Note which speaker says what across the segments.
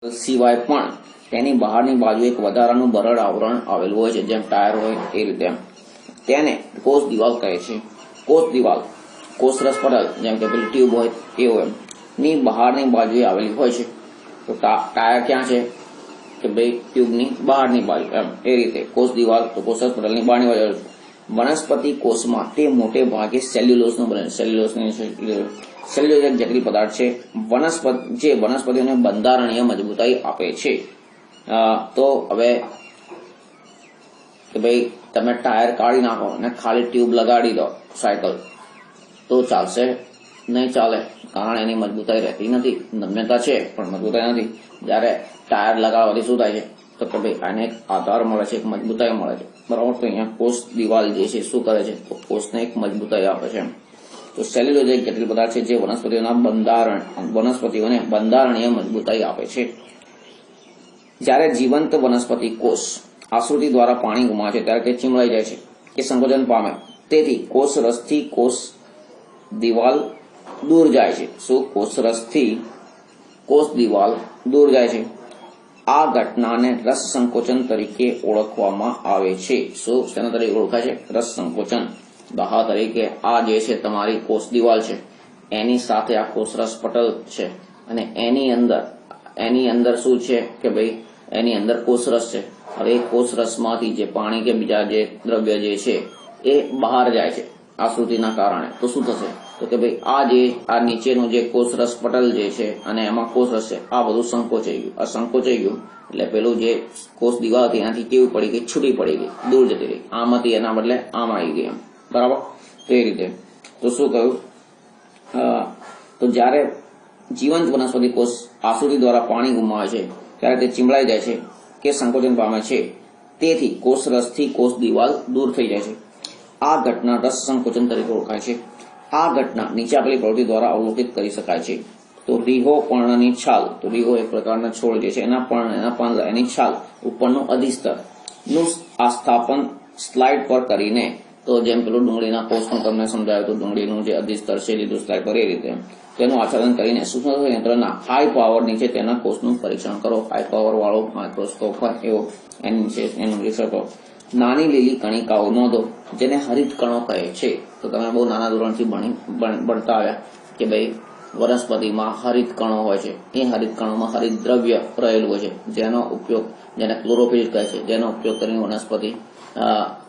Speaker 1: સિવાય પણ તેની બહારની બાજુ એક વધારાનું બરડ આવરણ આવેલું હોય છે, જેમ ટાયર હોય એ રીતે. તેને કોષ દિવાલ કહે છે. કોષ દિવાલ, કોષરસ પટલ, જેમ કે પેલી ટ્યુબ હોય એવું એમ ની બહારની બાજુએ આવેલી હોય છે. તો ટાયર ક્યાં છે કે ભાઈ ટ્યુબની બહારની બાજુ એમ એ રીતે કોષ દિવાલ તો કોષરસ પટલની બહારની બાજુ. વનસ્પતિ કોષમાં તે મોટે ભાગે સેલ્યુલોઝનું બને. સેલ્યુલોઝ એક જટિલ પદાર્થ છે જે વનસ્પતિઓને બંધારણીય મજબૂતાઈ આપે છે. તો હવે કે ભાઈ તમે ટાયર કાઢી નાખો અને ખાલી ટ્યુબ લગાડી દો સાયકલ તો ચાલશે નહીં, ચાલે, કારણ એની મજબૂતાઈ રહેતી નથી. નમ્યતા છે પણ મજબૂતાઈ નથી. જ્યારે ટાયર લગાડવાથી શું થાય છે તો કે ભાઈ આને એક આધાર મળે છે, એક મજબૂતાઈ મળે છે, બરાબર. તો અહીંયા કોષ દિવાલ જે છે શું કરે છે તો કોષને એક મજબૂતાઈ આપે છે. તો સેલ્યુલોઝ એક જટિલ પદાર્થ છે જે વનસ્પતિઓને બંધારણીય મજબૂતાઈ આપે છે. જ્યારે જીવંત વનસ્પતિ કોષ આશ્રુતિ દ્વારા પાણી ગુમાવે છે ત્યારે તે ચીમળાઈ જાય છે કે સંકોચન પામે. તેથી કોષ રસથી કોષ દિવાલ દૂર જાય છે. શું? કોષ રસથી કોષ દિવાલ દૂર જાય છે. આ ઘટનાને રસ સંકોચન તરીકે ઓળખવામાં આવે છે. શું તેના તરીકે ઓળખાય છે? રસ સંકોચન. દાખલા તરીકે આ જે છે તમારી કોષ દિવાલ છે, એની સાથે આ કોષરસ પટલ છે અને એની અંદર શું છે કે ભાઈ એની અંદર કોષરસ છે. હવે કોષરસમાંથી જે પાણી કે બીજા જે દ્રવ્ય જે છે એ બહાર જાય છે આશ્રુતિના કારણે. તો શું થશે તો કે ભાઈ આ નીચેનું જે કોષરસ પટલ જે છે અને એમાં કોષરસ છે આ બધું સંકોચાઈ ગયું. આ સંકોચાઈ ગયું એટલે પેલું જે કોષ દિવાલ હતી એનાથી કેવી પડી ગઈ? છૂટી પડી ગઈ, દૂર જતી રહી. આમાંથી એના બદલે આમ આવી ગઈ એમ, બરાબર. તો એ રીતે તો શું કહ્યું? તો જ્યારે જીવંત વનસ્પતિ કોષ આશ્રુતિ દ્વારા પાણી ગુમાવે છે ત્યારે તે ચીમળાઈ જાય છે કે સંકોચન પામે છે. તેથી કોષરસથી કોષ દિવાલ દૂર થઈ જાય છે. આ ઘટના રસ સંકોચન તરીકે ઓળખાય છે. આ ઘટના નીચે આપેલી પ્રવૃત્તિ દ્વારા અવલોકિત કરી શકાય છે. તો રીહો પર્ણની છાલ, તો રીહો એક પ્રકારના છોડ જે છે એના પાંદડા, એની છાલ ઉપરનું અધિસ્તર નું આસ્થાપન સ્લાઇડ પર કરીને, તો જેમ પેલું ડુંગળીના કોષનું તમને સમજાયું તો ડુંગળીનું જે અધિસ્તર છે લીધું સ્લાઇડ પર એ રીતે તેનું આચ્છાદન કરીને સૂક્ષ્મ યંત્રના હાઈ પાવર નીચે તેના કોષનું પરીક્ષણ કરો. હાઈ પાવર વાળો માઇક્રોસ્કોપ હોય એવો એનું નિરીક્ષણ કરો. નાની લીલી કણિકાઓ નોંધો જેને હરિત કણો કહે છે. તો તમે બહુ નાના ધોરણથી ભણતા આવ્યા કે ભાઈ વનસ્પતિમાં હરિત કણો હોય છે. એ હરિત કણોમાં હરિત દ્રવ્ય રહેલું હોય છે જેને ક્લોરોફિલ કહે છે, જેનો ઉપયોગ કરીને વનસ્પતિ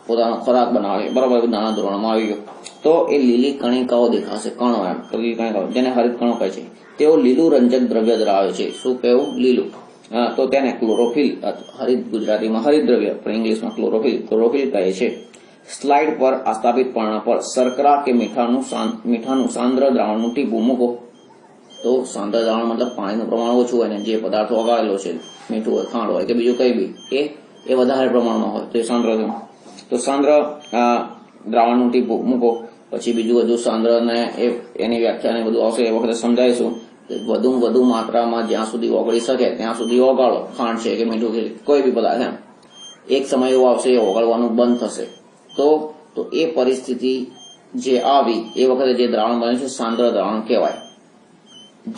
Speaker 1: પોતાનો ખોરાક બનાવે, બરાબર. નાના ધોરણમાં આવી ગયો તો એ લીલી કણિકાઓ દેખાશે, કણો એમ, લીલી કણિકાઓ જેને હરિત કણો કહે છે. તેઓ લીલું રંજક દ્રવ્ય ધરાવે છે. શું કહેવું? લીલું. તો તેને ક્લોરોફિલ, હરિત ગુજરાતીમાં હરિત દ્રવ્ય પણ ઇંગ્લિશમાં ક્લોરોફિલ કહે છે. સ્લાઇડ પર આસ્થાપિત પર્ણ પર શર્કરા કે મીઠાનું સાંદ્ર દ્રાવણનું ટીપું મૂકો. તો સાંદ્ર દ્રાવણ મતલબ પાણીનું પ્રમાણ ઓછું હોય ને જે પદાર્થો ઓગાળેલો છે, મીઠું હોય, ખાંડ હોય કે બીજું કઈ બી, એ વધારે પ્રમાણમાં હોય તો એ સાંદ્ર. તો સાંદ્ર દ્રાવણનું ટીપું મૂકો. પછી બીજું બધું સાંદ્ર ને એની વ્યાખ્યા ને બધું આવશે એ વખતે સમજાવીશું. વધુ માત્રામાં જ્યાં સુધી ઓગળી શકે ત્યાં સુધી ઓગાળો. ખાંડ છે કે મીઠું કે કોઈ બી પદાર્થ એમ. એક સમય એવો આવશે એ ઓગાળવાનું બંધ થશે. તો એ પરિસ્થિતિ જે આવી એ વખતે જે દ્રાવણ બને છે સાંદ્ર દ્રાવણ કહેવાય.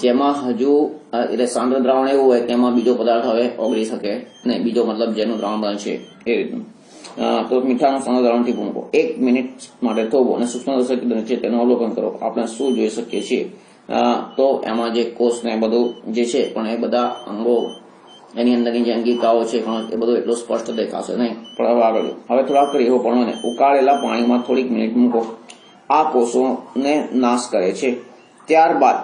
Speaker 1: જેમાં હજુ એટલે સાંદ્ર દ્રાવણ એવું હોય કે એમાં બીજો પદાર્થ હવે ઓગળી શકે નહીં, બીજો મતલબ જેનું દ્રાવણ બને છે એ રીતનું. તો મીઠાનું સાંદ્ર દ્રાવણ ટીપું મૂકો. 1 મિનિટ માટે થોભો અને સૂક્ષ્મદર્શક નીચે તેનું અવલોકન કરો. આપણે શું જોઈ શકીએ છીએ? તો એમાં જે કોષ ને બધું જે છે પણ એ બધા અંગો એની અંદરની જે અંગિકાઓ છે એ બધું એટલું સ્પષ્ટ દેખાશે નહીં. પણ આગળ હવે થોડાક રીહો પર્ણોને ઉકાળેલા પાણીમાં થોડીક મિનિટ મૂકો. આ કોષોને નાશ કરે છે. ત્યારબાદ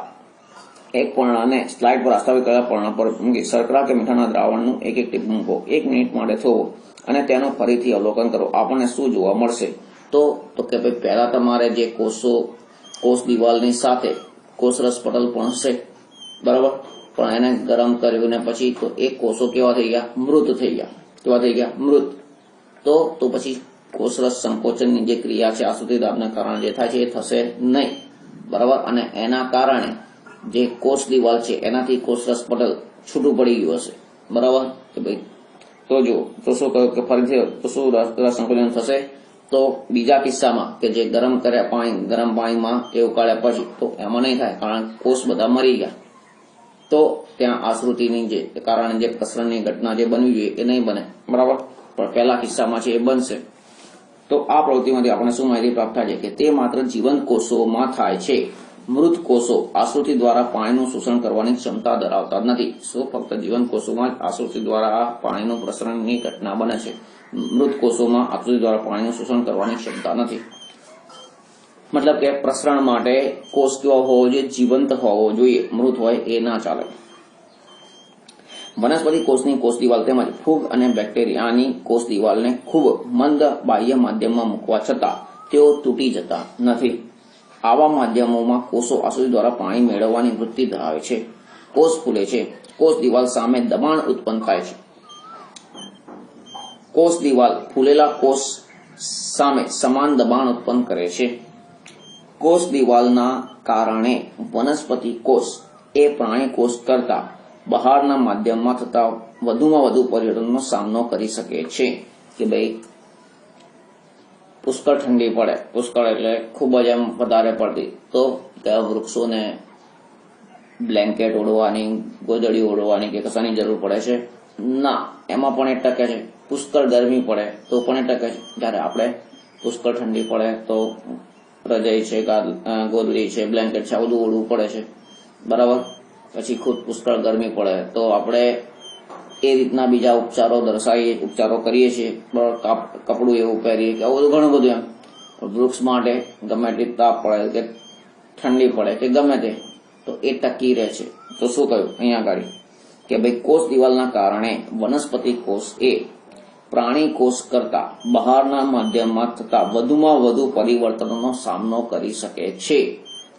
Speaker 1: એક પર્ણને સ્લાઇડ પર આસ્થાપિત કરેલા પર્ણ પર મૂકી શર્કરા કે મીઠાના દ્રાવણનું એક ટીપું મૂકો. 1 મિનિટ માટે થોભો અને તેનું ફરીથી અવલોકન કરો. આપણને શું જોવા મળશે? તો કે ભાઈ પહેલા તમારે જે કોષ દિવાલની સાથે કોષરસ પટલ પણ હશે, બરાબર, પણ એને ગરમ કર્યું ને પછી તો એ કોષો કેવા થઈ ગયા? મૃત થઈ ગયા. કેવા થઈ ગયા? મૃત. તો પછી કોષરસ સંકોચનની જે ક્રિયા છે આશ્રુતિ દાબના કારણે જે થાય છે એ થશે નહીં, બરાબર. અને એના કારણે જે કોષ દિવાલ છે એનાથી કોષરસ પટલ છૂટું પડી ગયું હશે, બરાબર. કે ભાઈ તો જો તો શું કહ્યું કે ફરીથી તો શું રસ સંકોચન થશે? તો બીજા કિસ્સામાં કે જે ગરમ પાણીમાં એ ઉકાળ્યા પછી તો એમાં નહીં થાય, કારણ કોષ બધા મરી ગયા, તો ત્યાં આશ્રુતિની જે કારણે જે પ્રસરણની ઘટના જે બનવી જોઈએ એ નહીં બને, બરાબર, પણ પહેલા કિસ્સામાં છે એ બનશે. તો આ પ્રવૃત્તિમાંથી આપણે શું માહિતી પ્રાપ્ત થાય છે કે તે માત્ર જીવંત કોષોમાં થાય છે. મૃત કોષો આશ્રુતિ દ્વારા પાણીનું શોષણ કરવાની ક્ષમતા ધરાવતા નથી. શું ફક્ત જીવંત કોષોમાં જ આશ્રુતિ દ્વારા પાણીનું પ્રસરણની ઘટના બને છે? મૃત કોષોમાં આશ્રુતિ દ્વારા પાણીનું શોષણ કરવાની ક્ષમતા નથી. મતલબ કે પ્રસરણ માટે કોષ કેવો હોવો જોઈએ? જીવંત હોવો જોઈએ, મૃત હોય એ ના ચાલે. વનસ્પતિ કોષની કોષ દિવાલ તેમજ ફૂગ અને બેક્ટેરિયાની કોષ દિવાલને ખૂબ મંદ બાહ્ય માધ્યમમાં મૂકવા છતાં તેઓ તૂટી જતા નથી. આવા માધ્યમોમાં કોષો આશ્રુતિ દ્વારા પાણી મેળવવાની વૃત્તિ ધરાવે છે. કોષ ફૂલે છે. કોષ દિવાલ સામે દબાણ ઉત્પન્ન થાય છે. કોષ દિવાલ ફૂલેલા કોષ સામે સમાન દબાણ ઉત્પન્ન કરે છે. કોષ દિવાલના કારણે વનસ્પતિ કોષ એ પ્રાણી કોષ કરતા બહારના માધ્યમમાં થતા વધુમાં વધુ પરિવર્તનનો સામનો કરી શકે છે. કે ભાઈ પુષ્કળ ઠંડી પડે, પુષ્કળ એટલે ખૂબ જ એમ વધારે પડતી, તો ત્યાં વૃક્ષોને બ્લેન્કેટ ઓઢવાની, ગોદડી ઓઢવાની કે કશાની જરૂર પડે છે? ના, એમાં પણ એ ટકે છે. પુષ્કળ ગરમી પડે તો પણ એ ટકે છે. જ્યારે આપણે પુષ્કળ ઠંડી પડે તો રજાઈ છે, ગોદડી છે, બ્લેન્કેટ છે, આ બધું ઓઢવું પડે છે, બરાબર. પછી ખુદ પુષ્કળ ગરમી પડે તો આપણે એ રીતના બીજા ઉપચારો કરીએ છીએ, કપડું એવું પહેરીએ કે આવું ઘણું બધું એમ. વૃક્ષ માટે ગમે તે તાપ પડે કે ઠંડી પડે કે ગમે તે, તો એ ટકી રહે છે. તો શું કહ્યું અહીંયા આગળ કે ભાઈ કોષ દિવાલના કારણે વનસ્પતિ કોષ એ પ્રાણી કોષ કરતા બહારના માધ્યમમાં થતા વધુમાં વધુ પરિવર્તનોનો સામનો કરી શકે છે,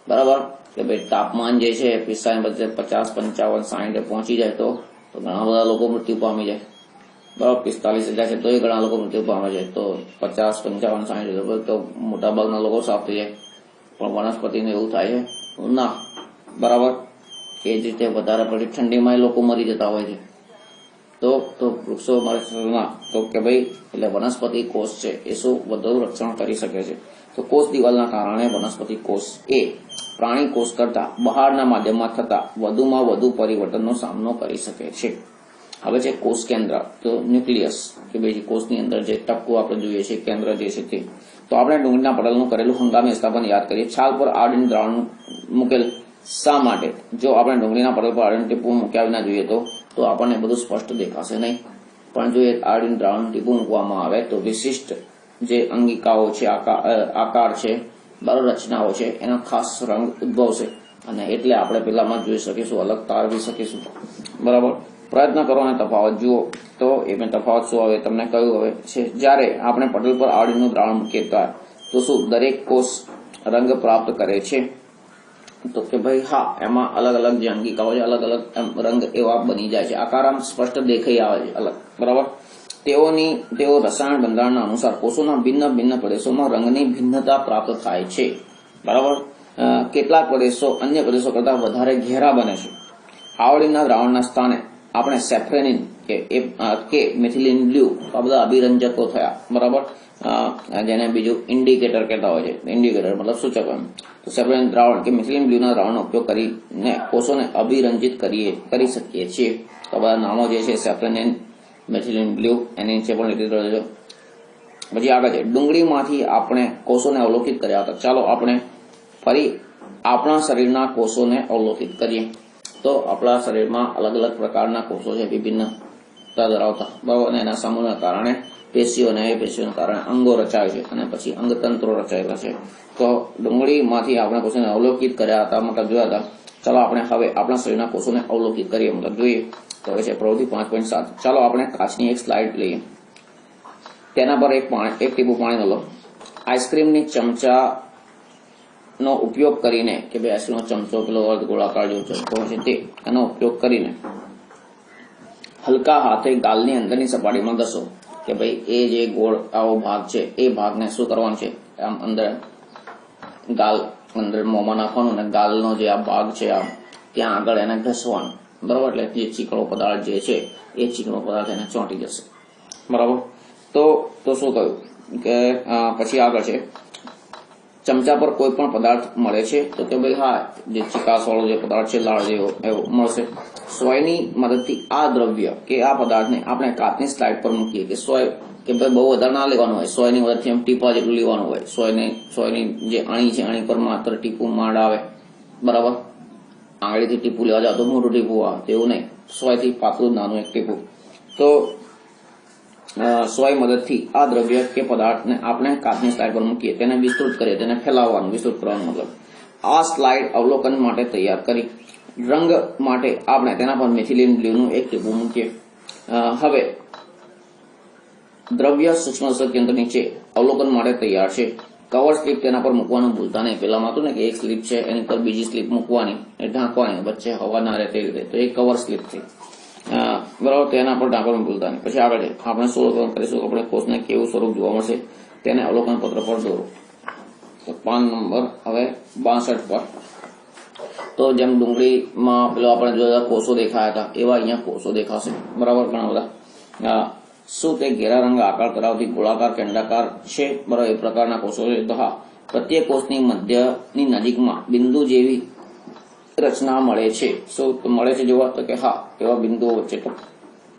Speaker 1: બરાબર. કે ભાઈ તાપમાન જે છે 50, 55, 60 પહોંચી જાય તો ઘણા બધા લોકો મૃત્યુ પામી જાય, બરાબર. 45,000 છે તો એ ઘણા લોકો મૃત્યુ પામે છે. તો 50, 55, 60 તો મોટાભાગના લોકો સાફ થઈ જાય. પણ વનસ્પતિને એવું થાય છે ના, બરાબર. એ જ રીતે વધારે પડતી ઠંડીમાં લોકો મરી જતા હોય છે. તો વૃક્ષો ના, તો કે ભાઈ એટલે વનસ્પતિ કોષ છે એ શું વધુ રક્ષણ કરી શકે છે? તો કોષ દિવાલના કારણે વનસ્પતિ કોષ એ પ્રાણી કોષ કરતા બહારના માધ્યમમાં થતા વધુમાં વધુ પરિવર્તનનો સામનો કરી શકે છે. હવે છે કોષ કેન્દ્ર, તો ન્યુક્લિયસ, કે ભાઈ કોષની અંદર જે ટપકું આપણે જોઈએ છીએ કેન્દ્ર જે છે તે. તો આપણે ડુંગળીના પટલનું કરેલું હંગામી સ્થાપન યાદ કરીએ. છાલ પર આડીને દ્રાવણ મૂકેલ શા માટે? જો આપણે ડુંગળીના પટલ પર આડીને ટીપું મૂક્યા વિના જોઈએ તો આપણને બધું સ્પષ્ટ દેખાશે નહીં. પણ જો એ આડીને દ્રાવણ ટીપું મૂકવામાં આવે તો વિશિષ્ટ જે અંગિકાઓ છે, આકાર છે, બરાબર, રચનાઓ છે, એનો ખાસ રંગ ઉદ્ભવશે અને એટલે આપણે પેલામાં જોઈ શકીશું, અલગ તારવી શકીશું, બરાબર. પ્રયત્ન કરો અને તફાવત જુઓ. તો એમાં તફાવત શું આવે તમને કહ્યું હવે છે. જ્યારે આપણે પટલ પર આડીનું દ્રાવણ મૂકીએ તો શું દરેક કોષ રંગ પ્રાપ્ત કરે છે? તો કે ભાઈ હા, એમાં અલગ અલગ જે અંગિકાઓ છે અલગ અલગ રંગ એવા બની જાય છે, આકાર આમ સ્પષ્ટ દેખાઈ આવે છે અલગ, બરાબર. તેઓ રસાયણ બંધારણના અનુસાર કોષોના ભિન્ન ભિન્ન પ્રદેશોમાં રંગની ભિન્નતા પ્રાપ્ત થાય છે, બરાબર. કેટલાક પ્રદેશો અન્ય પ્રદેશો કરતા વધારે ઘેરા બને છે. આવળીના દ્રાવણના સ્થાને આપણે સેફ્રેનિન કે મિથિલિન બ્લુ આ બધા અભિરંજકો થયા, બરાબર. જેને બીજું ઇન્ડિકેટર કહેતા હોય છે. ઇન્ડિકેટર મતલબ સૂચક એમ. તો સેફ્રેનિન દ્રાવણ કે મિથિલિન બ્લુના દ્રાવણનો ઉપયોગ કરીને કોષોને અભિરંજિત કરી શકીએ છીએ. તો બધા નામો જે છે સેફ્રેનિન, મિથિલિન બ્લુ, એની નીચે પણ લીધી રહેજો. પછી આગળ છે ડુંગળીમાંથી આપણે કોષોને અવલોકિત કર્યા હતા. ચાલો આપણે ફરી આપણા શરીરના કોષોને અવલોકિત કરીએ. તો આપણા શરીરમાં અલગ અલગ પ્રકારના કોષો છે, વિભિન્નતા ધરાવતા, બરાબર. અને એના સમૂહના કારણે પેશીઓ અને એ પેશીઓના કારણે અંગો રચાય છે અને પછી અંગતંત્રો રચાયેલા છે. તો ડુંગળીમાંથી આપણે કોષોને અવલોકિત કર્યા હતા, મતલબ જોયા હતા. ચાલો આપણે હવે આપણા શરીરના કોષોને અવલોકિત કરીએ, મતલબ જોઈએ. તો હવે છે પ્રવૃત્તિ 5.7. ચાલો આપણે કાચની એક સ્લાઇડ લઈએ. તેના પર એક ટીપું પાણી લો. આઈસ્ક્રીમની ચમચાનો ઉપયોગ કરીને, કે ભાઈ આઈસ્ક્રીમનો ચમચો પેલો અર્ધ ગોળાકાર જેવો ચમચો હોય છે તે, એનો ઉપયોગ કરીને હલકા હાથે ગાલની અંદરની સપાટીમાં ઘસો. કે ભાઈ એ જે ગોળ આવો ભાગ છે એ ભાગને શું કરવાનું છે, આમ અંદર ગાલ અંદર મોંમાં નાખવાનું અને ગાલનો જે આ ભાગ છે આમ ત્યાં આગળ એને ઘસવાનું, બરાબર. એટલે જે ચીકણો પદાર્થ જે છે એ ચીકણો પદાર્થ એને ચોંટી જશે, બરાબર. તો શું કહ્યું કે પછી આગળ છે ચમચા પર કોઈ પણ પદાર્થ મળે છે તો કે ભાઈ હા, જે ચિકાસવાળો જે પદાર્થ છે લાળ જેવો એવો મળશે. સોયની મદદથી આ દ્રવ્ય કે આ પદાર્થને આપણે કાચની સ્લાઇડ પર મૂકીએ કે સોય કે ભાઈ બહુ વધારે ના લેવાનું હોય, સોયની મદદથી એમ ટીપા જેટલું લેવાનું હોય. સોયની જે અણી છે અણી પર માત્ર ટીપું માંડ આવે, બરાબર. આંગળીથી ટીપું લેવા જાવ તો મોટું ટીપું આવે, તેવું નહીં, સોયથી પાતળું નાનું એક ટીપું. તો સોય મદદથી આ દ્રવ્ય કે પદાર્થને આપણે કાચની સ્લાઇડ પર મૂકીએ, તેને વિસ્તૃત કરીએ, તેને ફેલાવવાનું, વિસ્તૃત કરવાનું મતલબ. આ સ્લાઇડ અવલોકન માટે તૈયાર કરી. રંગ માટે આપણે તેના પર મિથિલિન બ્લુનું એક ટીપું મૂકીએ. હવે દ્રવ્ય સૂક્ષ્મ કેન્દ્ર નીચે અવલોકન માટે તૈયાર છે. કવર સ્લીપ તેના પર મૂકવાનું ભૂલતા નહીં. પેલામાં હતું ને કે એક સ્લીપ છે એની પર બીજી સ્લીપ મૂકવાની, એ ઢાંકવાની, વચ્ચે હવા ના રહે તે રીતે, તો એ કવર સ્લીપ થઈ, બરાબર. તેના પર ઢાંકવાનું ભૂલતા નહીં. પછી આગળ આપણે અવલોકન કરીશું, આપણે કોષને કેવું સ્વરૂપ જોવા મળશે તેને અવલોકન પત્ર પર દોરો. તો પાન નંબર હવે 62 પર. તો જેમ ડુંગળીમાં પેલો આપણે જોયા કોષો દેખાયા હતા એવા અહીંયા કોષો દેખાશે, બરાબર, ઘણા બધા. શું તે ઘેરા રંગ આકાર ધરાવતી ગોળાકાર કેન્દ્રાકાર છે, બરાબર, એ પ્રકારના કોષો છે? તો હા, પ્રત્યેક કોષની મધ્યની નજીકમાં બિંદુ જેવી રચના મળે છે. શું મળે છે જોવા? તો કે હા, એવા બિંદુઓ વચ્ચે. તો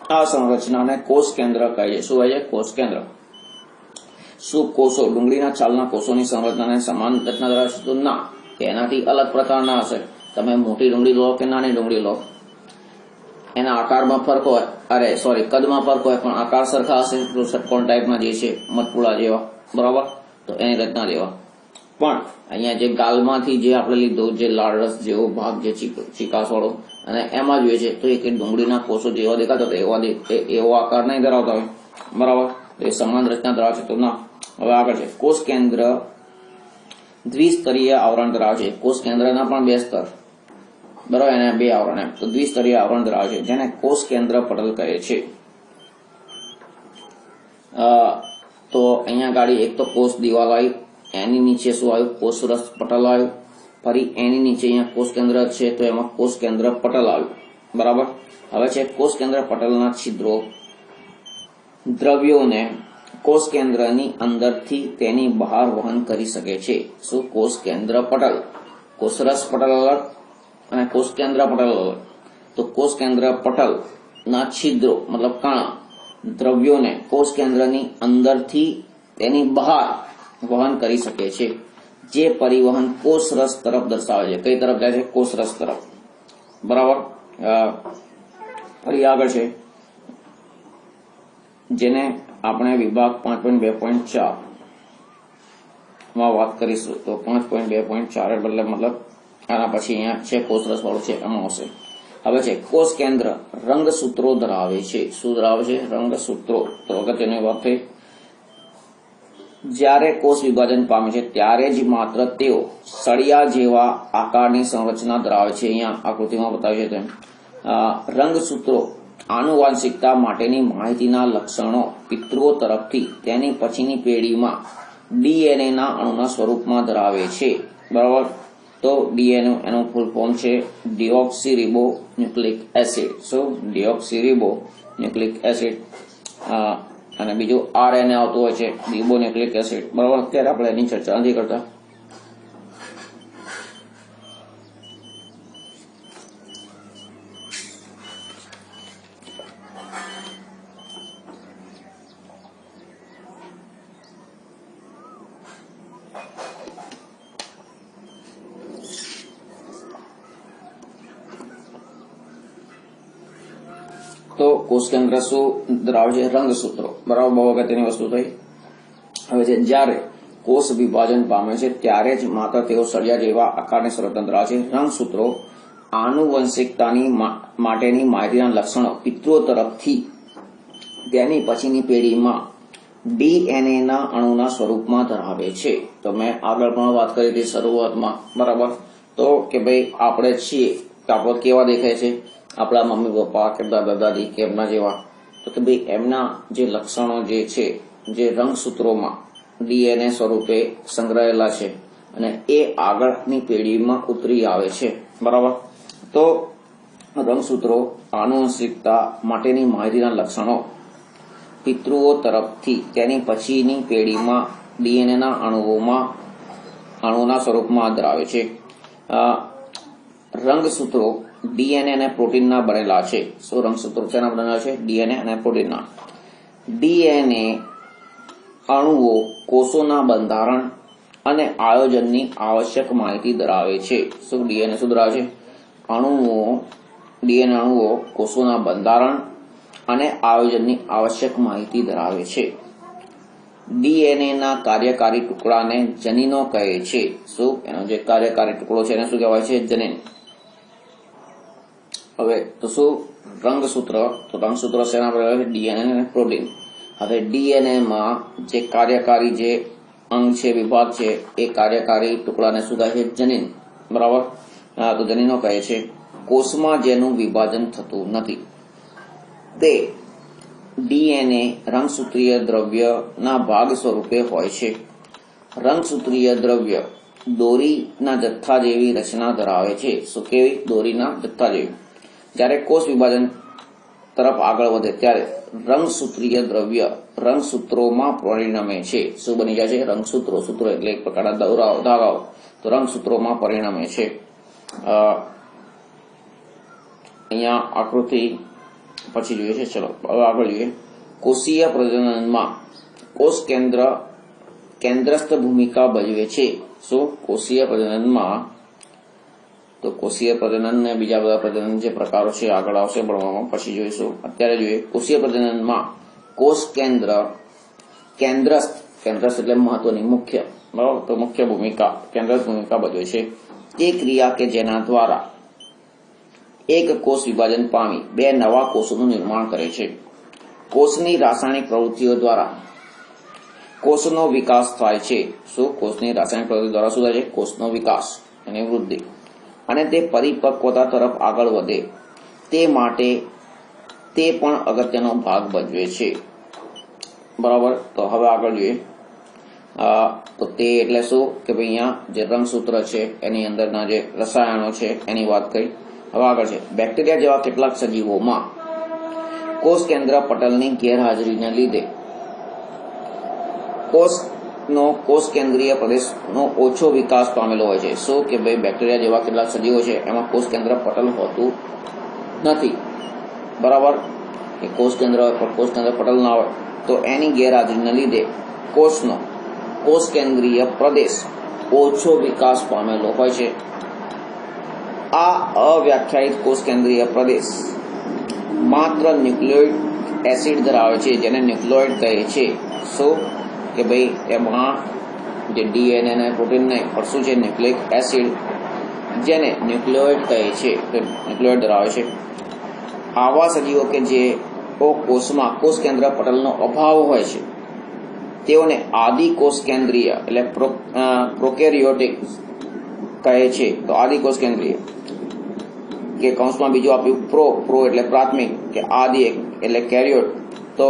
Speaker 1: આ સંરચનાને કોષ કેન્દ્ર કહે છે. શું કહે છે? કોષ કેન્દ્ર. શું કોષો ડુંગળીના છાલના કોષોની સંરચનાને સમાન રચના ધરાવે છે? તો ના, એનાથી અલગ પ્રકારના હશે. તમે મોટી ડુંગળી લો કે નાની ડુંગળી લો, એના આકારમાં ફરક હોય, કદમાં ફરક હોય, પણ આકાર સરખા હશે. તો ષટકોણ ટાઈપના જે છે, મધપુડા જેવા, બરાબર, તો એની રચના જેવા. પણ અહીંયા જે ગાલમાંથી જે આપણે લીધો, જે લાળ રસ જેવો ભાગ, જે ચિકાસવાળો, અને એમાં જોઈએ છે તો એક ડુંગળીના કોષો જેવા દેખાતો એવો આકાર નહીં ધરાવતા હોય, બરાબર, તો એ સમાન રચના ધરાવે છે? તો ના. હવે આગળ છે કોષ કેન્દ્ર દ્વિસ્તરીય આવરણ ધરાવે છે. કોષ કેન્દ્રના પણ 2 સ્તર, બરાબર, એને 2 આવરણ, એમ તો દ્વિસ્તરીય આવરણ ધરાવે છે, જેને કોષ કેન્દ્ર પટલ કહે છે. તો અહીંયા ગાડી એક તો કોષ દિવાલ આવી, એની નીચે શું આવ્યું? કોષરસ પટલ આવ્યું. ફરી એની નીચે અહીંયા કોષ કેન્દ્ર છે તો એમાં કોષ કેન્દ્ર પટલ આવ્યું, બરાબર. હવે છે કોષ કેન્દ્ર પટલના છિદ્રો દ્રવ્યોને કોષ કેન્દ્રની અંદરથી તેની બહાર વહન કરી શકે છે. શું? કોષ કેન્દ્ર પટલ. કોષરસ પટલ અલગ અને કોષ કેન્દ્ર પટલ અલગ. તો કોષ કેન્દ્ર પટલના છિદ્રો મતલબ કાણા દ્રવ્યોને કોષ કેન્દ્રની અંદરથી તેની બહાર વહન કરી શકે છે, જે પરિવહન કોષરસ તરફ દર્શાવે છે. કઈ તરફ જાય છે? કોષરસ તરફ, બરાબર. ફરી આગળ છે જેને આપણે વિભાગ 5.2.4 માં વાત કરીશું. તો 5.2.4 બદલે મતલબ આના પછી અહીંયા છે કોષરસ વાળું છે, એમાં આવશે. હવે છે કોષ કેન્દ્ર રંગસૂત્રો ધરાવે છે. શું ધરાવે છે? રંગસૂત્રો. તો અગત્યની વાત થઈ. જ્યારે કોષ વિભાજન પામે છે ત્યારે જ માત્ર તેઓ સળિયા જેવા આકારની સંરચના ધરાવે છે. અહીંયા આકૃતિમાં બતાવ્યું છે તેમ રંગસૂત્રો આનુવાંશિકતા માટેની માહિતીના લક્ષણો પિતૃઓ તરફથી તેની પછીની પેઢીમાં ડીએનએના અણુના સ્વરૂપમાં ધરાવે છે, બરાબર. તો ડીએનએ એનું ફૂલ ફોર્મ છે ડીઓક્સીરીબો ન્યુક્લિક એસિડ. શું? ડીઓક્સીરીબો ન્યુક્લિક એસિડ. અને બીજું આરએનએ આવતું હોય છે રિબોન્યુક્લિક એસિડ, બરાબર. અત્યારે આપણે એની ચર્ચા નથી કરતા. તો કોષ કેન્દ્ર શું ધરાવે છે? રંગસૂત્રો, બરાબર. બહુ અગત્યની વસ્તુ થઈ. હવે છે જ્યારે કોષ વિભાજન પામે છે ત્યારે જ માત્ર તેઓ સળિયા જેવા આકારની સંરચના ધરાવે છે. રંગસૂત્રો આનુવંશિકતાની માટેની માહિતીના લક્ષણો પિતૃઓ તરફથી તેની પછીની પેઢીમાં ડીએનએના અણુના સ્વરૂપમાં ધરાવે છે. તો મેં આગળ પણ વાત કરી હતી શરૂઆતમાં, બરાબર. તો કે ભાઈ આપણે છીએ તો આપણે કેવા દેખાય છે? આપણા મમ્મી પપ્પા કે દાદા દાદી કે એમના જેવા. તો કે ભાઈ એમના જે લક્ષણો જે છે, જે રંગસૂત્રોમાં ડીએનએ સ્વરૂપે સંગ્રહેલા છે અને એ આગળની પેઢીમાં ઉતરી આવે છે, બરાબર. તો રંગસૂત્રો આનુવંશિકતા માટેની માહિતીના લક્ષણો પિતૃઓ તરફથી તેની પછીની પેઢીમાં ડીએનએના અણુઓમાં અણુના સ્વરૂપમાં ધરાવે છે. રંગસૂત્રો ડીએનએ અને પ્રોટીનના બનેલા છે. શું રંગસૂત્રો શેના બનેલા છે? ડીએનએ અને પ્રોટીનના. ડીએનએ અણુઓ કોષોના બંધારણ અને આયોજનની આવશ્યક માહિતી ધરાવે છે. શું ડીએનએ શું ધરાવે છે? ડીએનએ અણુઓ કોષોના બંધારણ અને આયોજનની આવશ્યક માહિતી ધરાવે છે. ડીએનએ ના કાર્યકારી ટુકડાને જનીનો કહે છે. શું? એનો જે કાર્યકારી ટુકડો છે એને શું કહેવાય છે? જનીન. હવે તો શું રંગસૂત્ર? તો રંગસૂત્ર શેના બનેલા છે? ડીએનએ અને પ્રોટીન. હવે ડીએનએ માં જે કાર્યકારી જે અંગ છે, વિભાગ છે, એ કાર્યકારી ટુકડાને શું કહે છે? જનીન. બરાબર. તો જનીનો કહે છે. કોષમાં જેનું વિભાજન થતું નથી તે ડીએનએ રંગસૂત્રીય દ્રવ્યના ભાગ સ્વરૂપે હોય છે. રંગસૂત્રીય દ્રવ્ય દોરીના જથ્થા જેવી રચના ધરાવે છે. શું કેવી? દોરીના જથ્થા જેવી. જ્યારે કોષ વિભાજન તરફ આગળ વધે ત્યારે રંગસૂત્રીય દ્રવ્ય રંગસૂત્રોમાં પરિણમે છે. શું બની જાય છે? રંગસૂત્રો. સૂત્રો એટલે એક પ્રકારના ધાગાઓ. તો રંગસૂત્રોમાં પરિણમે છે. અહીંયા આકૃતિ પછી જોઈએ છે. ચલો હવે આગળ જોઈએ. કોષીય પ્રજનનમાં કોષ કેન્દ્રસ્થ ભૂમિકા ભજવે છે. શું? કોષીય પ્રજનનમાં. તો કોષીય પ્રજનન ને બીજા બધા પ્રજનન જે પ્રકારો છે આગળ આવશે ભણવામાં, પછી જોઈશું. અત્યારે જોઈએ કોષીય પ્રજનનમાં કોષ કેન્દ્રસ્થ એટલે મહત્વની, મુખ્ય. બરાબર. તો મુખ્ય ભૂમિકા, કેન્દ્રસ્થ ભૂમિકા ભજવે છે. તે ક્રિયા કે જેના દ્વારા એક કોષ વિભાજન પામી બે નવા કોષોનું નિર્માણ કરે છે. કોષની રાસાયણિક પ્રવૃત્તિઓ દ્વારા કોષનો વિકાસ થાય છે. શું? કોષની રાસાયણિક પ્રવૃત્તિ દ્વારા શું થાય છે? કોષનો વિકાસ અને વૃદ્ધિ. અને તે પરિપક્વતા તરફ આગળ વધે તે માટે તે પણ અગત્યનો ભાગ ભજવે છે. બરાબર. તો હવે આગળ જોઈએ. તો તે એટલે શું? કે ભાઈ અહીંયા જે રંગસૂત્ર છે એની અંદરના જે રસાયણો છે એની વાત કરી. હવે આગળ છે. બેક્ટેરિયા જેવા કેટલાક સજીવોમાં કોષ કેન્દ્ર પટલની ગેરહાજરીને લીધે કોષ કેન્દ્રીય પ્રદેશનો ઓછો વિકાસ પામેલો હોય છે. શું? કે ભાઈ બેક્ટેરિયા જેવા કેટલાક સજીવો છે એમાં કોષ કેન્દ્ર પટલ હોતું નથી. બરાબર. કે કોષ કેન્દ્ર પટલ ના હોય તો એની ગેરહાજરીને લીધે કોષ કેન્દ્રીય પ્રદેશ ઓછો વિકાસ પામેલો હોય છે. આ અવ્યાખ્યાયિત કોષ કેન્દ્રીય પ્રદેશ માત્ર ન્યુક્લિયોઇડ એસિડ ધરાવે છે, જેને ન્યુક્લિયોઇડ કહે છે. શું? કે ભાઈ એમાં જે ડીએનએ અને પ્રોટીન નહીં પણ શું છે? ન્યુક્લિક એસિડ, જેને ન્યુક્લિયોઇડ કહે છે. ન્યુક્લિયોઇડ ધરાવે છે. આવા સજીવો કે જે કોષમાં કોષ કેન્દ્ર પટલનો અભાવ હોય છે તેઓને આદિ કોષ કેન્દ્રીય એટલે પ્રોકેરિયોટિક કહે છે. તો આદિ કોષ કેન્દ્રીય કે કૌંસમાં બીજું આપ્યું પ્રો એટલે પ્રાથમિક, કે આદિ એટલે કેરિયોટ, તો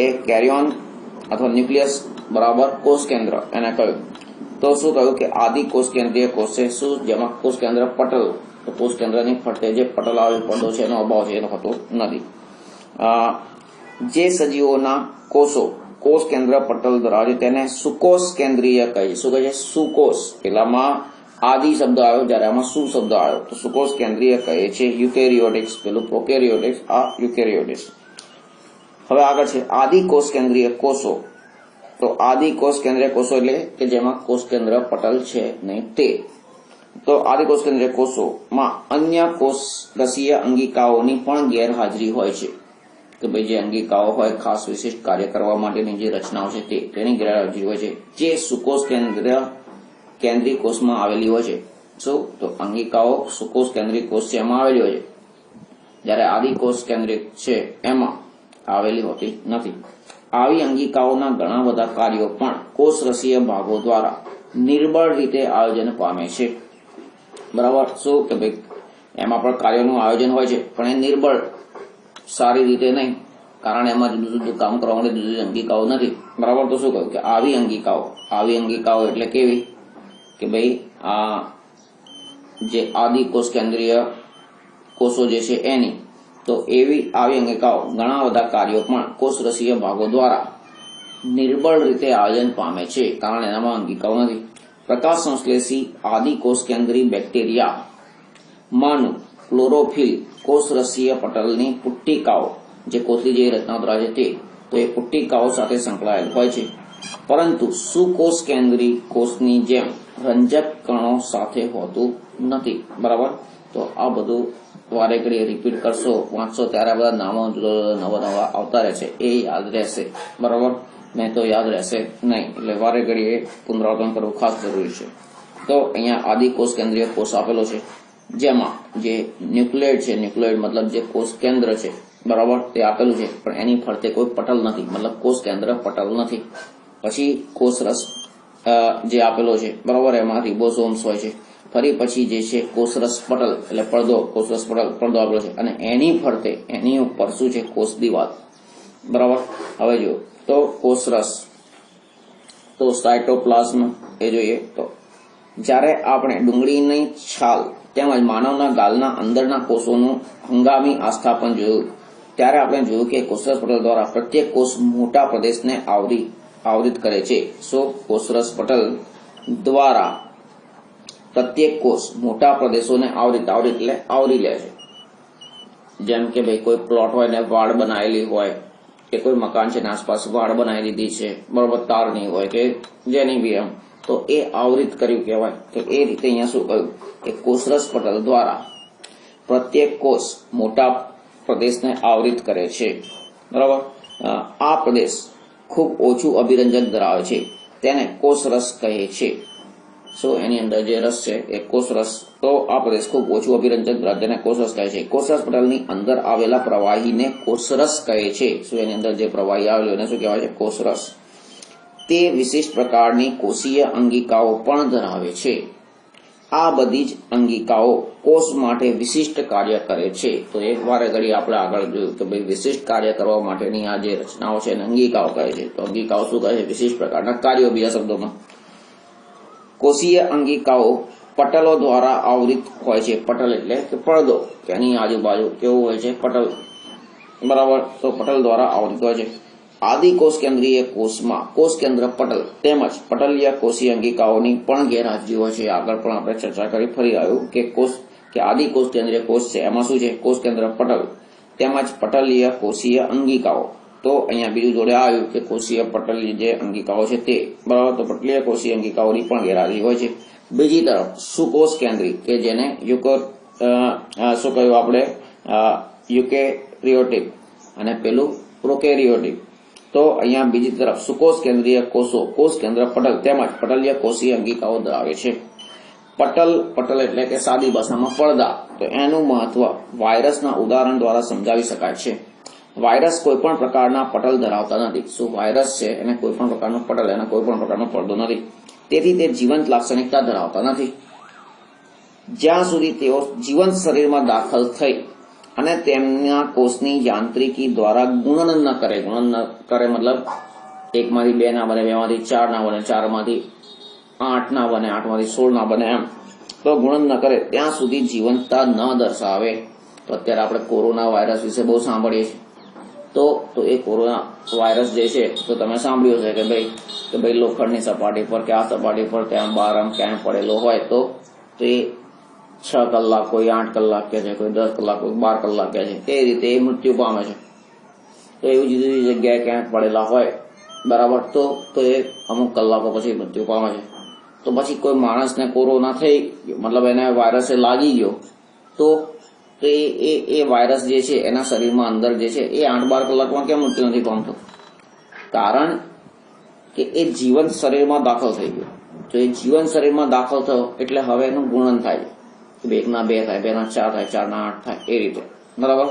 Speaker 1: એ કેરિયોન અથવા ન્યુક્લિયસ બરાબર કોષ કેન્દ્ર એને કહ્યું. તો શું કહ્યું? કે આદિ કોષ કેન્દ્રીય કોષ છે. શું? જેમાં કોષ કેન્દ્ર પટલ, તો કોષ કેન્દ્રની ફરતે જે પટલ આવે પડદો છે એનો અભાવ છે, એનો હોતો નથી. જે સજીવોના કોષ કેન્દ્ર પટલ ધરાવે છે તેને સુકોષ કેન્દ્રીય કહે છે. શું કહે છે? સુકોષ. પેલામાં આદિ શબ્દ આવ્યો, જ્યારે આમાં સુ શબ્દ આવ્યો, તો સુકોષ કેન્દ્રીય કહે છે. યુકેરિયોટિક્સ, પેલું પ્રોકેરિયોટિક્સ, આ યુકેરિયોટિક્સ. હવે આગળ છે આદિ કોષ કેન્દ્રીય કોષો. તો આદિ કોષ કેન્દ્રીય કોષો એટલે કે જેમાં કોષ કેન્દ્ર પટલ છે નહીં તે. તો આદિ કોષ કેન્દ્રીય કોષોમાં અન્ય કોષરસીય અંગિકાઓની પણ ગેરહાજરી હોય છે. કે ભાઈ જે અંગિકાઓ હોય ખાસ વિશિષ્ટ કાર્ય કરવા માટેની જે રચનાઓ છે તેની ગેરહાજરી હોય છે, જે સુકોષ કેન્દ્રીય કોષમાં આવેલી હોય છે. શું? તો અંગિકાઓ સુકોષ કેન્દ્રીય કોષ છે એમાં આવેલી હોય છે, જ્યારે આદિ કોષ કેન્દ્રીય છે એમાં આવેલી હોતી નથી. આવી અંગિકાઓના ઘણા બધા કાર્યો પણ કોષરસીય ભાગો દ્વારા નિર્બળ રીતે આયોજન પામે છે. બરાબર. શું? કે ભાઈ એમાં પણ કાર્યોનું આયોજન હોય છે પણ એ નિર્બળ, સારી રીતે નહીં, કારણ એમાં જુદું જુદું કામ કરવા માટે જુદી જુદી અંગિકાઓ નથી. બરાબર. તો શું કહ્યું? કે આવી અંગિકાઓ એટલે કેવી? કે ભાઈ આ જે આદિ કોષ કેન્દ્રીય કોષો જે છે એની, તો આવી અંગિકાઓ ઘણા બધા કાર્યો પણ કોષરસીય ભાગો દ્વારા નિર્બળ રીતે આયોજન પામે છે, કારણ એનામાં અંગિકાઓ નથી. પ્રકાશ સંશ્લેષી આદિ કોષ કેન્દ્રી બેક્ટેરિયા માંનું ક્લોરોફિલ કોષરસીય પટલની પુટ્ટિકાઓ જે કોથળી જેવી રચના ધરાવે છે તો એ પુટ્ટિકાઓ સાથે સંકળાયેલ હોય છે, પરંતુ સુકોષ કેન્દ્રી કોષની જેમ રંજક કણો સાથે હોતું નથી. બરાબર. તો આ બધું વારે ઘડીએ રિપીટ કરશો, વાંચશો ત્યારે આ બધા નામો નવા આવતા રહેશે, એ યાદ રહેશે. બરાબર. નહીં તો યાદ રહેશે નહીં, એટલે વારે ઘડીએ પુનરાવર્તન કરવું ખાસ જરૂરી છે. તો અહીંયા આદિ કોષ કેન્દ્રીય કોષ આપેલો છે, જેમાં જે ન્યુક્લિયડ છે, ન્યુક્લિયડ મતલબ જે કોષ કેન્દ્ર છે, બરાબર, તે આપેલું છે, પણ એની ફરતે કોઈ પટલ નથી, મતલબ કોષ કેન્દ્ર પટલ નથી. પછી કોષરસ જે આપેલો છે, બરાબર, એમાં રિબોસોમ્સ હોય છે. ફરી પછી જે છે કોષરસ પટલ એટલે પડદો, કોષરસ પટલ પડદો આપેલો છે, અને એની ફરતે એની ઉપર શું છે, કોષ દિવાલ. બરાબર. હવે જો તો કોષરસ, તો સાયટોપ્લાઝમ એ જોઈએ તો જ્યારે આપણે ડુંગળીની છાલ તેમજ માનવના ગાલના અંદરના કોષોનું હંગામી આસ્થાપન જોયું ત્યારે આપણે જોયું કે કોષરસ પટલ દ્વારા પ્રત્યેક કોષ મોટા પ્રદેશને આવરિત કરે છે. સો કોષરસ પટલ દ્વારા પ્રત્યેક કોષ મોટા પ્રદેશોને એટલે આવરી લે છે. જેમ કે ભાઈ કોઈ પ્લોટ હોય ને વાડ બનાવેલી હોય, કે કોઈ મકાન છે ને આસપાસ વાડ બનાવી દીધી છે, બરોબર, તારની હોય કે જેની બી એમ, તો એ આવરિત કર્યું કહેવાય. તો એ રીતે અહીંયા શું કહ્યું કે કોષરસ પટલ દ્વારા પ્રત્યેક કોષ મોટા પ્રદેશને આવરિત કરે છે. બરાબર. આ પ્રદેશ ખૂબ ઓછું અભિરંજક ધરાવે છે, તેને કોષરસ કહે છે. સો એની અંદર જે રસ છે એ કોષરસ, તો આ પ્રદેશ ખૂબ ઓછું અભિરંજક ધરાવે તેને કોષરસ કહે છે. કોષરસ પટલની અંદર આવેલા પ્રવાહીને કોષરસ કહે છે. સો એની અંદર જે પ્રવાહી આવેલું એને શું કહેવાય છે, કોષરસ. તે વિશિષ્ટ પ્રકારની કોષીય અંગિકાઓ પણ ધરાવે છે. આ બધી જ અંગિકાઓ કોષ માટે વિશિષ્ટ કાર્ય કરે છે. તો એક વારે ઘડી આપણે આગળ જોયું કે ભાઈ વિશિષ્ટ કાર્ય કરવા માટેની આ જે રચનાઓ છે એને અંગિકાઓ કહે છે. તો અંગિકાઓ શું કહે છે, વિશિષ્ટ પ્રકારના કાર્યો. બીજા શબ્દોમાં કોષીય અંગિકાઓ પટલો દ્વારા આવરિત હોય છે. પટલ એટલે કે પડદો, એની આજુબાજુ કેવું હોય છે, પટલ. બરાબર. તો પટલ દ્વારા આવરિત હોય છે. આદિ કોષ કેન્દ્રીય કોષમાં કોષ કેન્દ્ર પટલ તેમજ પટલીય કોષીય અંગિકાઓની પણ ગેરહાજરી હોય છે. આગળ પણ આપણે ચર્ચા કરી, ફરી આવ્યું કે આદિ કોષ કેન્દ્રીય કોષ છે એમાં શું છે, કોષ કેન્દ્ર પટલ તેમજ પટલીય કોષીય અંગિકાઓ. તો અહીંયા બીજું જોડે આવ્યું કે કોષીય પટલની જે અંગિકાઓ છે તે, બરાબર, તો પટલીય કોષીય અંગિકાઓની પણ ગેરહાજરી હોય છે. બીજી તરફ સુકોષ કેન્દ્રી કે જેને શું કહ્યું આપણે, યુકેરિયોટિક અને પેલું પ્રોકેરિયોટિક. તો અહીંયા બીજી તરફ સુકોષ કેન્દ્રીય કોષો કોષ કેન્દ્ર પટલ તેમજ પટલીય કોષીય અંગિકાઓ ધરાવે છે. પટલ એટલે કે સાદી ભાષામાં પડદા. તો એનું મહત્વ વાયરસના ઉદાહરણ દ્વારા સમજાવી શકાય છે. વાયરસ કોઈ પણ પ્રકારના પટલ ધરાવતા નથી. શું વાયરસ છે એને કોઈ પણ પ્રકારનો પટલ, એને કોઈ પણ પ્રકારનો પડદો નથી, તેથી તે જીવંત લાક્ષણિકતા ધરાવતા નથી. જ્યાં સુધી તેઓ જીવંત શરીરમાં દાખલ થઈ અને તેમના કોષની યાંત્રિકી દ્વારા ગુણન ન કરે, મતલબ 1 માંથી 2 ના બને, 2 માંથી 4 ના બને, 4 માંથી 8 ના બને, 8 માંથી 16 ના બને, એમ તો ગુણન ન કરે ત્યાં સુધી જીવંતતા ન દર્શાવે. તો અત્યારે આપણે કોરોના વાયરસ વિશે બહુ સાંભળીએ છીએ. તો એ કોરોના વાયરસ જે છે તો તમે સાંભળ્યું છે કે ભાઈ લોખંડની સપાટી પર કે આ સપાટી પર ત્યાં બહાર આમ ક્યાંય પડેલો હોય તો એ 6 કલાક, કોઈ 8 કલાક કે છે, કોઈ 10 કલાક, કોઈ 12 કલાક કે છે, તે રીતે એ મૃત્યુ પામે છે. તો એવી જુદી જુદી જગ્યાએ ક્યાંક પડેલા હોય, બરાબર, તો એ અમુક કલાકો પછી મૃત્યુ પામે છે. તો પછી કોઈ માણસને કોરોના થઈ ગયો, મતલબ એને વાયરસે લાગી ગયો, તો એ વાયરસ જે છે એના શરીરમાં અંદર જે છે એ 8-12 કલાકમાં કેમ મૃત્યુ નથી પામતો? કારણ કે એ જીવંત શરીરમાં દાખલ થઈ ગયો. તો એ જીવંત શરીરમાં દાખલ થયો એટલે હવે એનું ગુણન થાય, 1 ના 2 થાય, 2 ના 4 થાય, 4 ના 8 થાય, એ રીતે. બરાબર.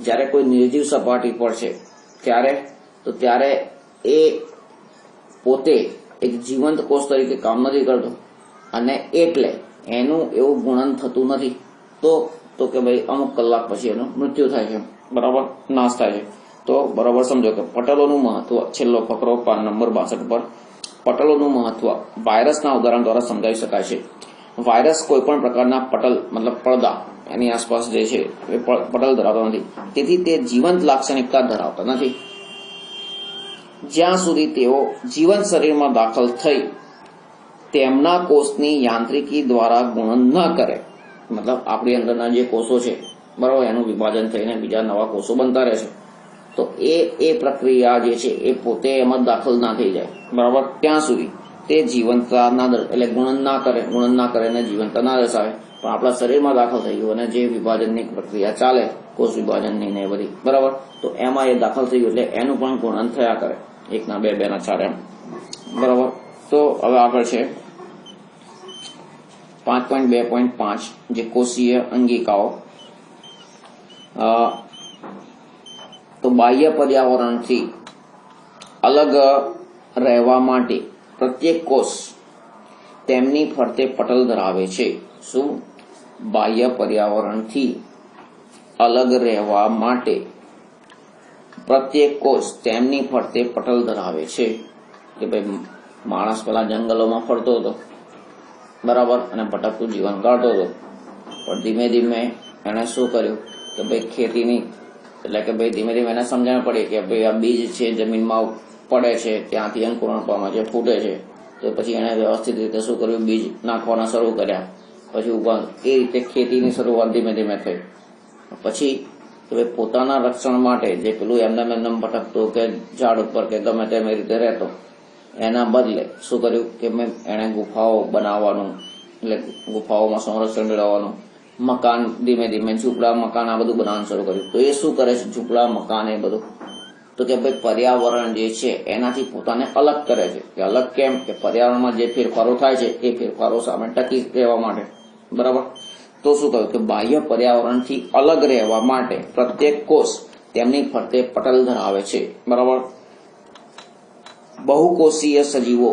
Speaker 1: જ્યારે કોઈ નિર્જીવ સપાટી પર છે ત્યારે એ પોતે એક જીવંત કોષ તરીકે કામ નથી કરતો, અને એટલે એનું એવું ગુણન થતું નથી. તો કે ભાઈ અમુક કલાક પછી એનું મૃત્યુ થાય છે, બરાબર, નાશ થાય છે. તો બરાબર સમજો કે પટલોનું મહત્વ, છેલ્લો ફકરો પાન નંબર 62 પર, પટલોનું મહત્વ વાયરસના ઉદાહરણ દ્વારા સમજાવી શકાય છે. વાયરસ કોઈ પણ પ્રકારના પટલ મતલબ પડદા એની આસપાસ જે છે એ પટલ ધરાવતો નથી, તેથી તે જીવંત લાક્ષણિકતા ધરાવતા નથી. જ્યાં સુધી તેઓ જીવંત શરીરમાં દાખલ થઈ તેમના કોષની યાંત્રિકી દ્વારા ગુણન ન કરે, મતલબ આપણી અંદરના જે કોષો છે બરાબર, એનું વિભાજન થઈને બીજા નવા કોષો બનતા રહે છે, તો એ પ્રક્રિયા જે છે એ પોતે એમાં દાખલ ના થઈ જાય બરાબર, ત્યાં સુધી તે જીવંતતા ના એટલે ગુણન ના કરે અને જીવંતતા ના દર્શાવે. પણ આપણા શરીરમાં દાખલ થઈ ગયું અને જે વિભાજનની પ્રક્રિયા ચાલે, કોષ વિભાજનની ને બધી બરાબર, તો એમાં એ દાખલ થઈ ગયું એટલે એનું પણ ગુણન થયા કરે, 1 ના 2, 2 ના 4 એમ બરાબર. તો હવે આગળ છે 5.2.5 જે કોષીય અંગિકાઓ. તો બાહ્ય પર્યાવરણથી અલગ રહેવા માટે પ્રત્યેક કોષ તેમની ફરતે પટલ ધરાવે છે. શું? બાહ્ય પર્યાવરણથી અલગ રહેવા માટે પ્રત્યેક કોષ તેમની ફરતે પટલ ધરાવે છે. કે ભાઈ માણસ પેલા જંગલોમાં ફરતો હતો બરાબર, અને ભટકતું જીવન કાઢતો હતો, પણ ધીમે ધીમે એને શું કર્યું કે ભાઈ ખેતીની એટલે કે ભાઈ ધીમે ધીમે એને સમજણ પડી કે ભાઈ આ બીજ છે જમીનમાં પડે છે, ત્યાંથી અંકુરણ પામે છે, ફૂટે છે, તો પછી એને વ્યવસ્થિત રીતે શું કર્યું, બીજ નાખવાના શરૂ કર્યા, પછી ઉગા એ રીતે ખેતીની શરૂઆત ધીમે ધીમે થઈ. પછી કે ભાઈ પોતાના રક્ષણ માટે જે પેલું એમને ભટકતું કે ઝાડ ઉપર કે ગમે તેમ એ રીતે રહેતો, એના બદલે શું કર્યું કે એણે ગુફાઓ બનાવવાનું, એટલે ગુફાઓમાં સંરક્ષણ મેળવવાનું, મકાન ધીમે ધીમે ઝૂંપડા મકાન આ બધું બનાવવાનું શરૂ કર્યું. તો એ શું કરે છે, ઝૂંપડા મકાન એ બધું, તો કે ભાઈ પર્યાવરણ જે છે એનાથી પોતાને અલગ કરે છે. કે અલગ કેમ? કે પર્યાવરણમાં જે ફેરફારો થાય છે એ ફેરફારો સામે ટકી રહેવા માટે બરાબર. તો શું કહ્યું કે બાહ્ય પર્યાવરણથી અલગ રહેવા માટે પ્રત્યેક કોષ તેમની ફરતે પટલ ધરાવે છે બરાબર. બહુકોષીય સજીવો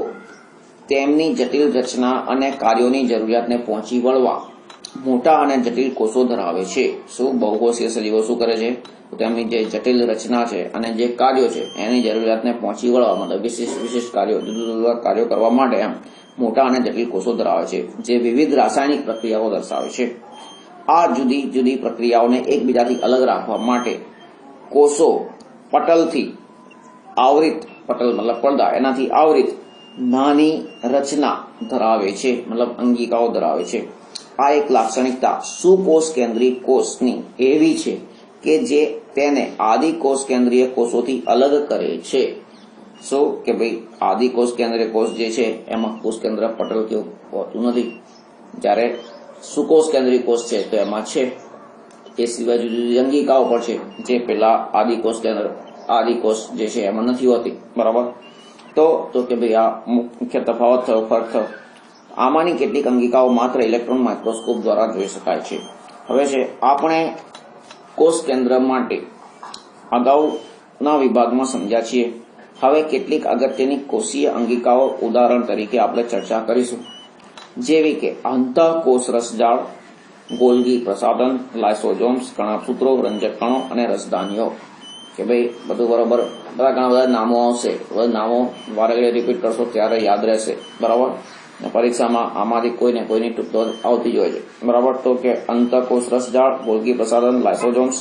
Speaker 1: તેમની જટિલ રચના અને કાર્યોની જરૂરિયાતને પહોંચી વળવા મોટા અને જટિલ કોષો ધરાવે છે. શું? બહુકોષીય સજીવો શું કરે છે? તેમની જે જટિલ રચના છે અને જે કાર્યો છે એની જરૂરિયાતને પહોંચી વળવા મતલબ વિશિષ્ટ કાર્યો, જુદા જુદા કાર્યો કરવા માટે એમ મોટા અને જટિલ કોષો ધરાવે છે, જે વિવિધ રાસાયણિક પ્રક્રિયાઓ દર્શાવે છે. આ જુદી જુદી પ્રક્રિયાઓને એકબીજાથી અલગ રાખવા માટે કોષો પટલથી આવરિત, પટલ મતલબ પડદા, એનાથી આવરિત નાની રચના ધરાવે છે, મતલબ અંગિકાઓ ધરાવે છે. આ એક લાક્ષણિકતા સુકોષ કેન્દ્રીય કોષની એવી છે કે જે તેને આદિ કોષ કેન્દ્રીય કોષોથી અલગ કરે છે. શું? કે ભાઈ આદિ કોષ કેન્દ્રીય કોષ જે છે એમાં કોષ કેન્દ્ર પટલ કેવું હોતું નથી, જ્યારે સુકોષ કેન્દ્રીય કોષ છે તો એમાં છે. એ સિવાય જુદી જુદી અંગિકાઓ પણ છે જે પેલા આદિ કોષ જે છે એમાં નથી હોતી બરાબર. તો કે ભાઈ આ મુખ્ય તફાવત થયો, ફરક થયો. આમાંની કેટલીક અંગિકાઓ માત્ર ઇલેક્ટ્રોન માઇક્રોસ્કોપ દ્વારા જોઈ શકાય છે. હવે છે આપણે કોષ કેન્દ્ર માટે અગાઉના વિભાગમાં સમજ્યા છીએ. હવે કેટલીક અગત્યની કોષીય અંગિકાઓ ઉદાહરણ તરીકે આપણે ચર્ચા કરીશું, જેવી કે અંતઃકોષ રસજાળ, ગોલ્ગી પ્રસાધન, લાઇસોસોમ્સ, કણાસૂત્રો, રંજક કણો અને રસધાનીઓ. કે ભાઈ બધું બરોબર, બધા ઘણા બધા નામો આવશે, બધા નામો વારે રિપીટ કરશો ત્યારે યાદ રહેશે બરાબર. પરીક્ષામાં આમાંથી કોઈને કોઈની ટૂંક તો આવતી જ હોય છે બરાબર. તો કે અંતઃકોષ રસજાળ, ગોલ્ગી પ્રસાધન, લાઇસોસોમ્સ,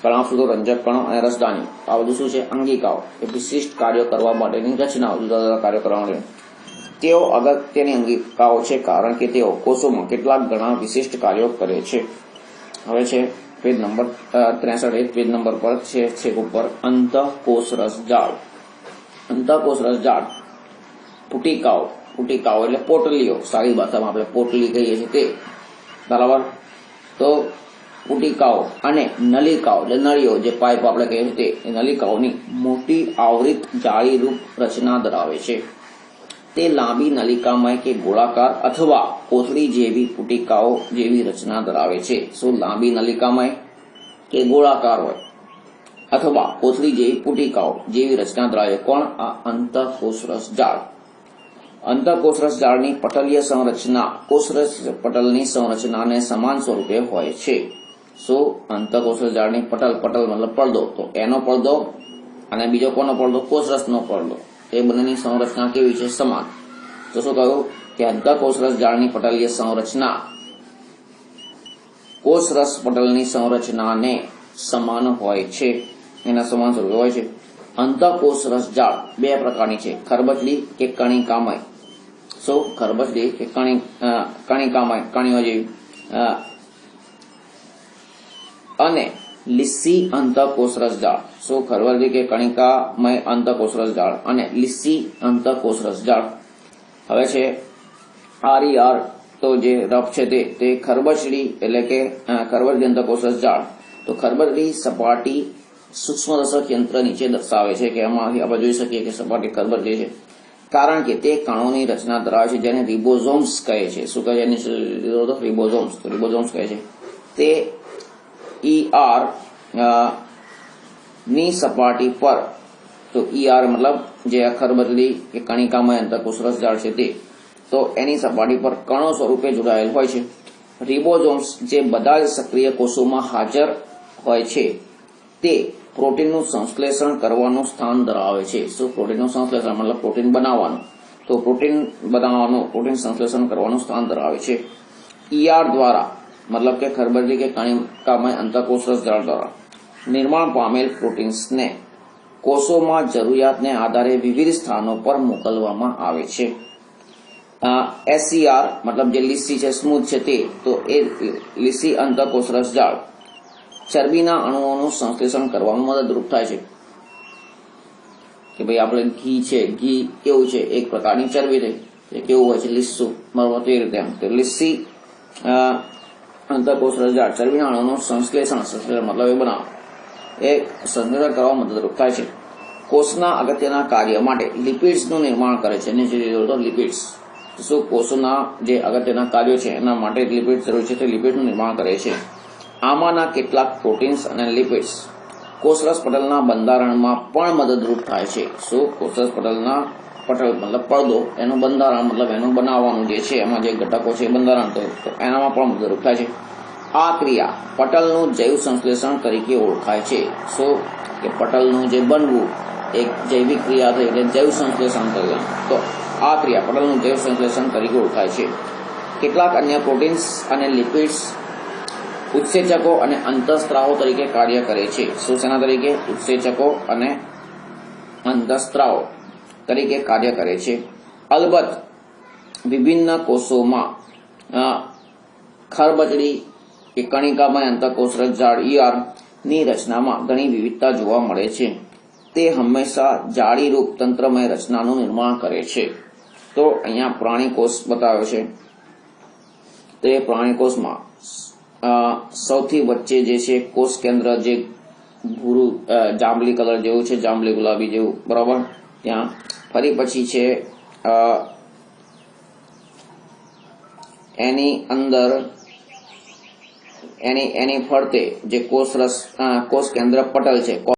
Speaker 1: કણાસૂત્રો, રંજક કણો અને રસધાની, આ બધું શું છે? અંગિકાઓ. એ વિશિષ્ટ કાર્યો કરવા માટેની રચનાઓ, જુદા જુદા કાર્યો કરવા માટે. તેઓ અગત્યની અંગિકાઓ છે કારણ કે તેઓ કોષોમાં કેટલાક ઘણા વિશિષ્ટ કાર્યો કરે છે. હવે છે પેજ નંબર 63, પેજ નંબર પર છે ઉપર અંતઃકોષ રસજાળ. અંતઃકોષ રસજાળ પુટિકાઓ એટલે પોટલીઓ, સારી ભાષામાં આપણે પોટલી કહીએ છીએ તે બરાબર. તો પુટિકાઓ અને નલિકાઓ એટલે નળીઓ, જે પાઇપ આપણે કહીએ છીએ તે નલિકાઓની મોટી આવરિત જાળીરૂપ રચના ધરાવે છે. તે લાંબી નલિકામય કે ગોળાકાર અથવા કોથળી જેવી પુટિકાઓ જેવી રચના ધરાવે છે. શું? લાંબી નલિકામય કે ગોળાકાર હોય અથવા કોથળી જેવી પુટિકાઓ જેવી રચના ધરાવે. કોણ? આ અંતઃકોષ રસજાળ. અંતઃકોષ રસજાળની પટલીય સંરચના કોષરસ પટલની સંરચનાને સમાન સ્વરૂપે હોય છે. શું? અંતઃકોષ રસજાળની પટલ મતલબ પડદો, તો એનો પડદો અને બીજો કોનો પડદો? કોષરસનો પડદો. એ બંનેની સંરચના કેવી છે? સમાન. તો શું કહ્યું કે અંતઃકોષ રસજાળની પટલીય સંરચના કોષરસ પટલની સંરચનાને સમાન હોય છે, એના સમાન સ્વરૂપે હોય છે. અંતઃકોષ રસજાળ બે પ્રકારની છે, ખરબચડી કે કણિકામય. શું ખરબચડી કે કણિકામય કણીઓ જેવી અને લીસી અંતઃકોષરસ જાળ, શું ખરબચડી કે કણિકામય અંતઃકોષરસ જાળ અને લીસી અંતઃકોષરસ જાળ. હવે છે RER, તો જે રફ છે તે ખરબચડી એટલે કે ખરબચડી અંતઃકોષરસ જાળ. તો ખરબચડી સપાટી સૂક્ષ્મદર્શક યંત્ર નીચે દર્શાવે છે કે આમાંથી આપણે જોઈ શકીએ કે સપાટી ખરબચડી છે, કારણ કે તે કણોની રચના ધરાવે છે જેને રિબોઝોમ્સ કહે છે. શું કહે છે? રિબોઝોમ્સ કહે છે. તે ER ની સપાટી પર, તો ER મતલબ જે આ ખરબચડી કે કણિકામય અંતઃકોષરસ જાળ છે તે, તો એની સપાટી પર કણો સ્વરૂપે જોડાયેલ હોય છે. રિબોઝોમ્સ જે બધા જ સક્રિય કોષોમાં હાજર હોય છે તે પ્રોટીનનું સંશ્લેષણ કરવાનું સ્થાન ધરાવે છે. શું? પ્રોટીનનું સંશ્લેષણ મતલબ પ્રોટીન બનાવવાનું. તો પ્રોટીન સંશ્લેષણ કરવાનું સ્થાન ધરાવે છે. ER દ્વારા મતલબ કે ખરબચડી કે કણિકામય અંતઃકોષરસ જાળ દ્વારા નિર્માણ પામેલ પ્રોટીન્સને કોષોમાં જરૂરિયાતને આધારે વિવિધ સ્થાનો પર મોકલવામાં આવે છે. SER મતલબ જે લીસી છે, સ્મૂથ છે તે, તો એ લીસી અંતઃકોષરસ જાળ ચરબીના અણુઓનું સંશ્લેષણ કરવામાં મદદરૂપ થાય છે. કે ભાઈ આપણે ઘી છે, ઘી કેવું છે? એક પ્રકારની ચરબી થઈ, એ કેવું હોય છે? લીસું, બરોબર. તે રીતે એમ તો લીસી અંતઃકોષરસ જાળ ચરબીના અણુઓનું સંશ્લેષણ મતલબ એ બનાવો, એ સંશ્લેષણ કરવામાં મદદરૂપ થાય છે. કોષના અગત્યના કાર્ય માટે લિપિડ્સનું નિર્માણ કરે છે. નીચે તો લિપિડ્સ, શું કોષના જે અગત્યના કાર્યો છે એના માટે લિપિડ્સ જરૂર છે, તે લિપિડ્સનું નિર્માણ કરે છે. આમાંના કેટલાક પ્રોટીન્સ અને લિપિડ્સ કોષરસ પટલના બંધારણમાં પણ મદદરૂપ થાય છે. શું? કોષરસ પટલના પટલ મતલબ પડદો, એનું બંધારણ મતલબ એનું બનાવવાનું જે છે, એમાં જે ઘટકો છે બંધારણ, તો એનામાં પણ મદદરૂપ થાય છે. આ ક્રિયા પટલનું જૈવ સંશ્લેષણ તરીકે ઓળખાય છે. શું? કે પટલનું જે બનવું એક જૈવિક ક્રિયા થઈ એટલે જૈવ સંશ્લેષણ થયું. તો આ ક્રિયા પટલનું જૈવ સંશ્લેષણ તરીકે ઓળખાય છે. કેટલાક અન્ય પ્રોટીન્સ અને લિપિડ્સ ઉત્સેચકો અને અંતઃસ્ત્રાવો તરીકે કાર્ય કરે છે. શું? શેના તરીકે? ઉત્સેચકો અને અંતઃસ્ત્રાવો તરીકે કાર્ય કરે છે. અલબત્ત વિભિન્ન કોષોમાં ખરબચડી કે કણિકામય અંતઃકોષરસ જાળ ER ની રચનામાં ઘણી વિવિધતા જોવા મળે છે. તે હંમેશા જાળીરૂપ તંત્રમય રચનાનું નિર્માણ કરે છે. તો અહીંયા પ્રાણીકોષ બતાવ્યો છે. તે પ્રાણીકોષમાં સૌથી વચ્ચે જે છે કોષ કેન્દ્ર, જે ભૂરું જાંબલી કલર જેવું છે, જાંબલી ગુલાબી જેવું, બરાબર. ત્યાં ફરી પછી છે એની અંદર એની ફરતે જે કોષ કેન્દ્ર પટલ છે,